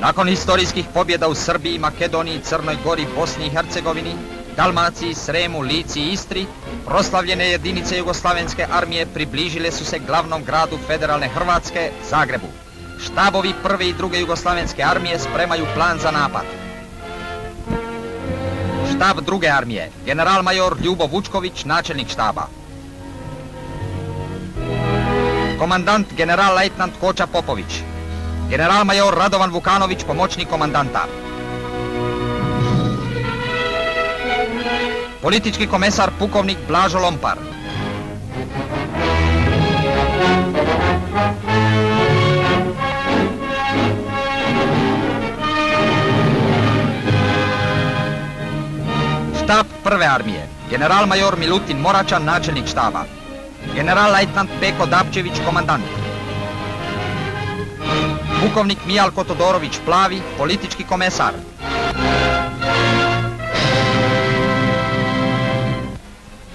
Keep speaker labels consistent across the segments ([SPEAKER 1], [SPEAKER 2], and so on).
[SPEAKER 1] Nakon historijskih pobjeda u Srbiji, Makedoniji, Crnoj Gori, Bosni i Hercegovini, Dalmaciji, Sremu, Lici i Istri, proslavljene jedinice Jugoslavenske armije približile su se glavnom gradu federalne Hrvatske, Zagrebu. Štabovi prve i druge Jugoslavenske armije spremaju plan za napad. Štab druge armije, general-major Ljubo Vučković, načelnik štaba. Komandant general-lejtnant Koča Popović. General-major Radovan Vukanović, pomoćnik komandanta. Politički komesar pukovnik Blažo Lompar. Štab prve armije, general-major Milutin Moračan, načelnik štaba. General-lejtnant Peko Dapčević, komandant. Pukovnik Mijalko Todorović Plavi, politički komesar.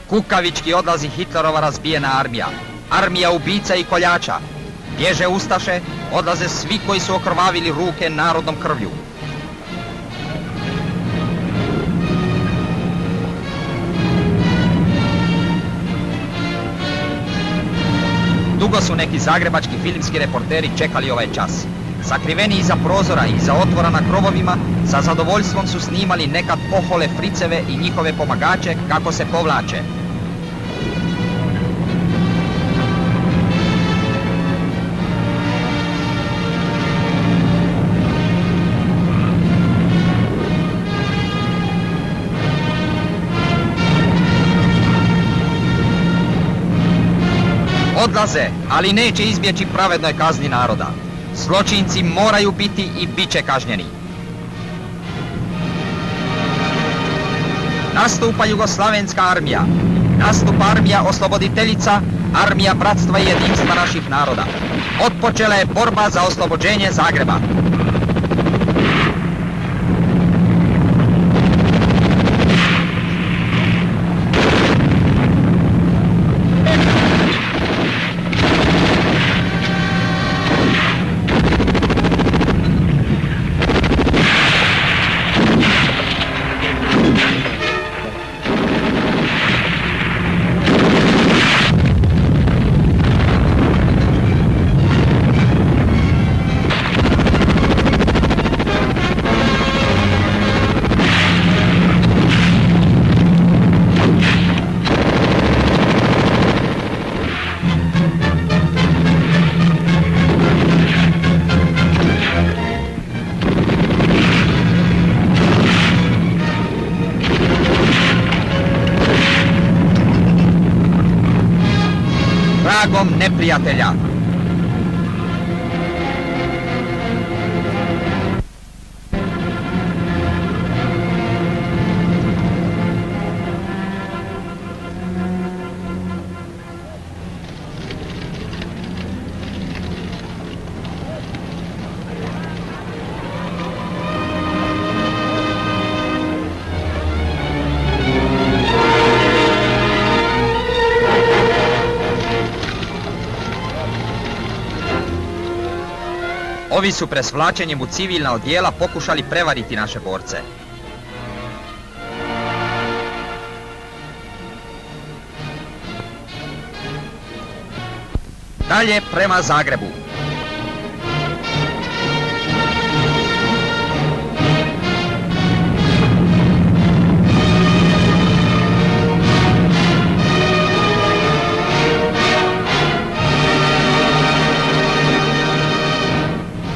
[SPEAKER 1] Kukavički odlazi Hitlerova razbijena armija. Armija ubica i koljača. Bježe ustaše, odlaze svi koji su okrvavili ruke narodnom krvlju. Dugo su neki zagrebački filmski reporteri čekali ovaj čas. Sakriveni iza prozora i iza otvora na krovovima, sa zadovoljstvom su snimali nekad ohole friceve i njihove pomagače kako se povlače. Odlaze, ali neće izbjeći pravednoj kazni naroda. Zločinci moraju biti i bit će kažnjeni. Nastupa Jugoslavenska armija. Nastupa armija osloboditeljica, armija bratstva i jedinstva naših naroda. Otpočela je borba za oslobođenje Zagreba. Tragom neprijatelja. Ovi su presvlačenjem u civilna odijela pokušali prevariti naše borce. Dalje prema Zagrebu.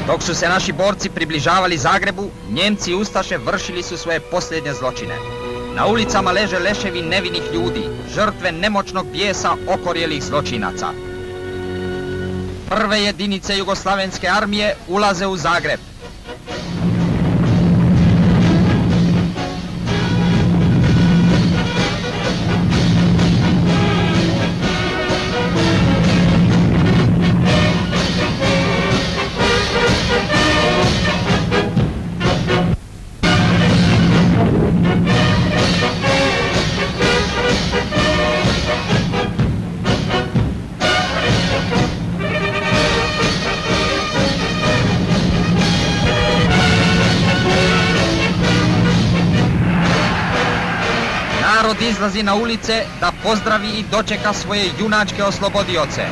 [SPEAKER 1] Dok su se naši borci približavali Zagrebu, Njemci i ustaše vršili su svoje posljednje zločine. Na ulicama leže leševi nevinih ljudi, žrtve nemoćnog bijesa okorjelih zločinaca. Prve jedinice Jugoslavenske armije ulaze u Zagreb. Narod izlazi na ulice da pozdravi i dočeka svoje junačke oslobodioce.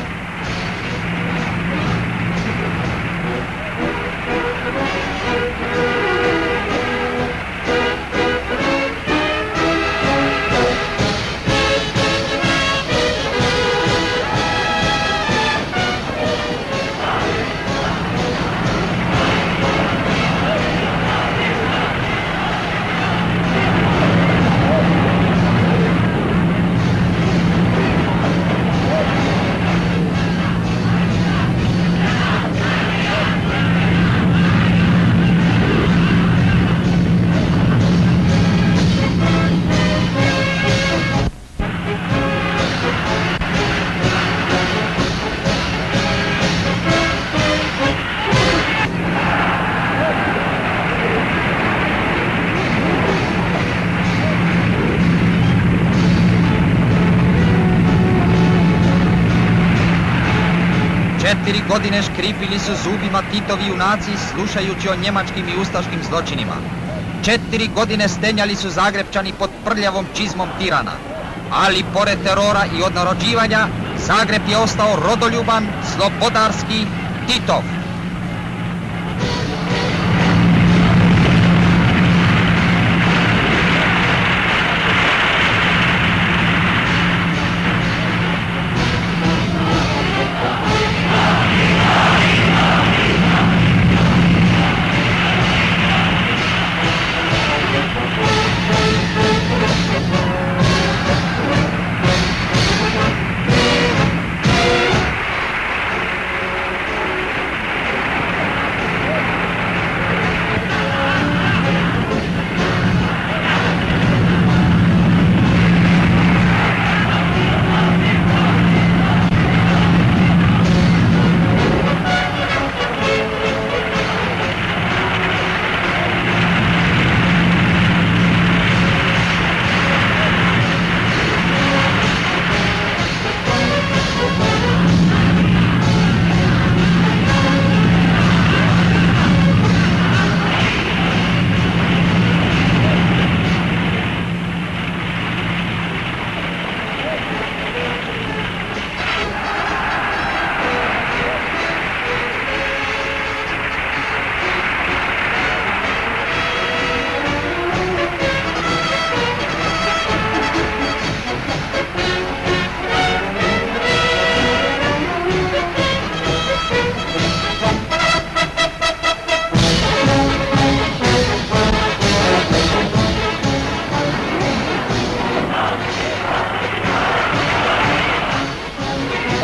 [SPEAKER 1] Četiri godine škripili su zubima Titovi junaci slušajući o njemačkim i ustaškim zločinima. 4 godine stenjali su Zagrepčani pod prljavom čizmom tirana. Ali pored terora i odnarođivanja, Zagreb je ostao rodoljuban, slobodarski, Titov.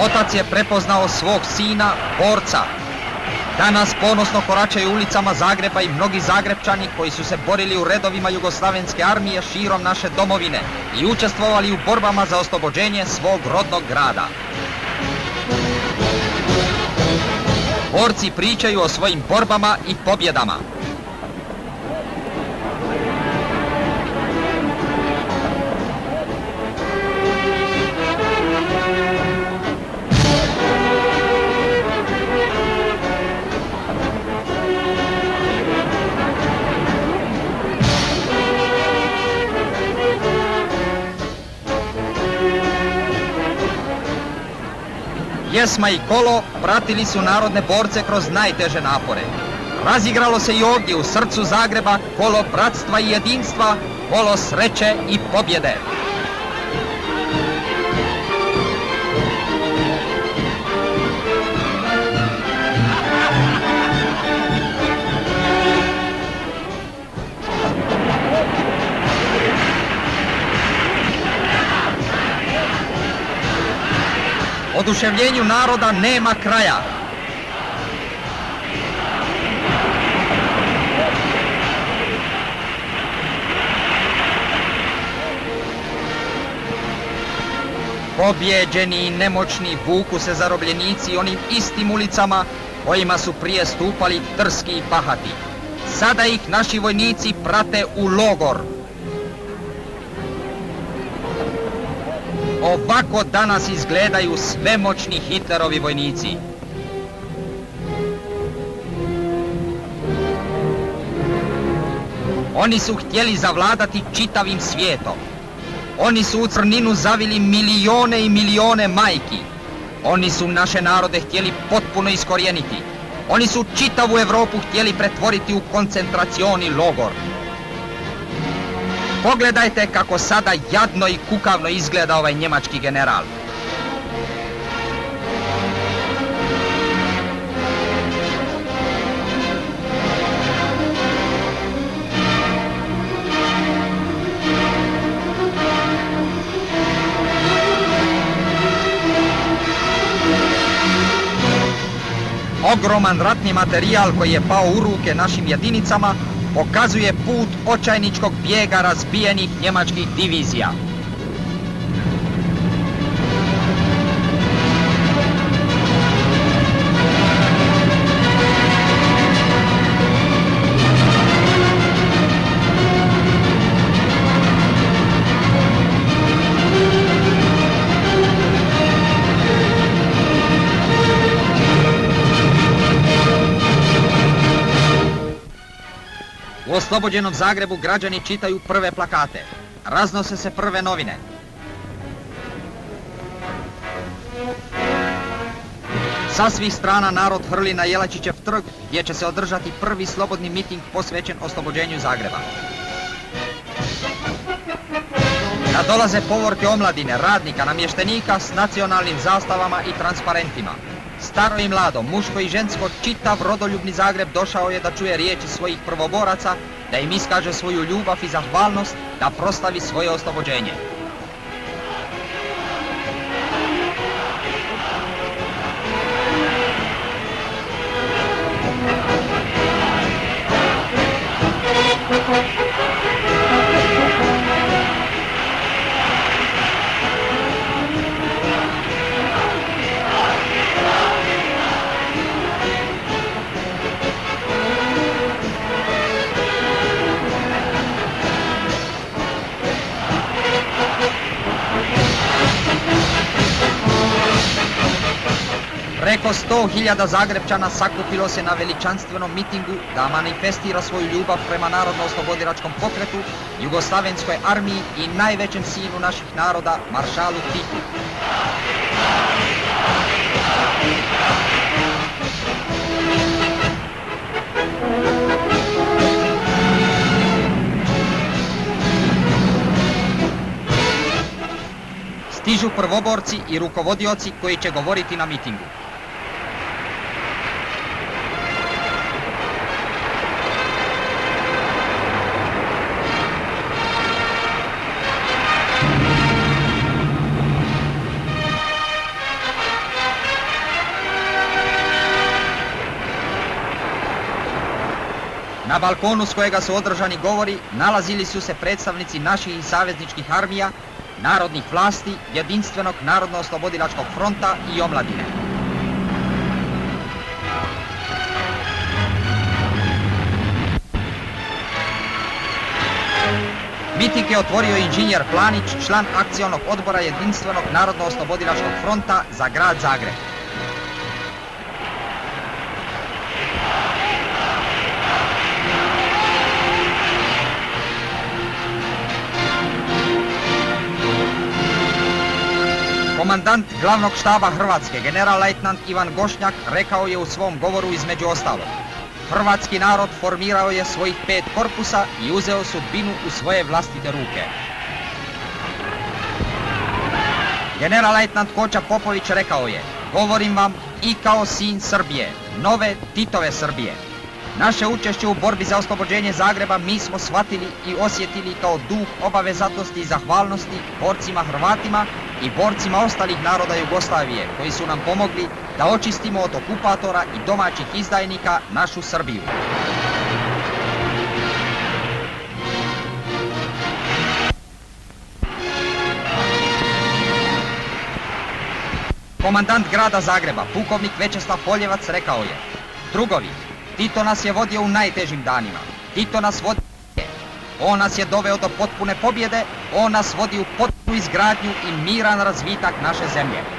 [SPEAKER 1] Otac je prepoznao svog sina, borca. Danas ponosno koračaju ulicama Zagreba i mnogi Zagrepčani koji su se borili u redovima Jugoslavenske armije širom naše domovine i učestvovali u borbama za oslobođenje svog rodnog grada. Borci pričaju o svojim borbama i pobjedama. Pjesma i kolo pratili su narodne borce kroz najteže napore. Razigralo se i ovdje u srcu Zagreba kolo bratstva i jedinstva, kolo sreće i pobjede. Oduševljenju naroda nema kraja. Pobjeđeni i nemoćni vuku se zarobljenici onim istim ulicama kojima su prije stupali drski i bahati. Sada ih naši vojnici prate u logor. Ovako danas izgledaju svemoćni Hitlerovi vojnici. Oni su htjeli zavladati čitavim svijetom. Oni su u crninu zavili milijone i milijone majki. Oni su naše narode htjeli potpuno iskorijeniti. Oni su čitavu Europu htjeli pretvoriti u koncentracioni logor. Pogledajte kako sada jadno i kukavno izgleda ovaj njemački general. Ogroman ratni materijal koji je pao u ruke našim jedinicama pokazuje put očajničkog bijega razbijenih njemačkih divizija. U oslobođenom Zagrebu građani čitaju prve plakate, raznose se prve novine. Sa svih strana narod hrli na Jelačićev trg gdje će se održati prvi slobodni miting posvećen oslobođenju Zagreba. Nadolaze povorke omladine, radnika, namještenika s nacionalnim zastavama i transparentima. Staro i mlado, muško i žensko, čitav rodoljubni Zagreb došao je da čuje riječi svojih prvoboraca, da im iskaže svoju ljubav i zahvalnost, da proslavi svoje oslobođenje. Preko 100.000 Zagrebčana sakupilo se na veličanstvenom mitingu da manifestira svoju ljubav prema narodno-oslobodilačkom pokretu, Jugoslavenskoj armiji i najvećem sinu naših naroda, maršalu Titu. Stižu prvoborci i rukovodioci koji će govoriti na mitingu. Na balkonu s kojega su održani govori nalazili su se predstavnici naših i savezničkih armija, narodnih vlasti, jedinstvenog narodno-oslobodilačkog fronta i omladine. Miting je otvorio inženjer Planić, član akcionog odbora jedinstvenog narodno-oslobodilačkog fronta za grad Zagreb. Komandant glavnog štaba Hrvatske, general-lejtnant Ivan Gošnjak, rekao je u svom govoru između ostalog: hrvatski narod formirao je svojih 5 korpusa i uzeo sudbinu u svoje vlastite ruke. General-lejtnant Koča Popović rekao je: govorim vam i kao sin Srbije, nove Titove Srbije. Naše učešće u borbi za oslobođenje Zagreba mi smo shvatili i osjetili kao duh obavezatosti i zahvalnosti borcima Hrvatima i borcima ostalih naroda Jugoslavije koji su nam pomogli da očistimo od okupatora i domaćih izdajnika našu Srbiju. Komandant grada Zagreba, pukovnik Večeslav Poljevac, rekao je: drugovi, Tito nas je vodio u najtežim danima. Tito nas vodi. On nas je doveo do potpune pobjede. On nas vodi u potpunu izgradnju i miran razvitak naše zemlje.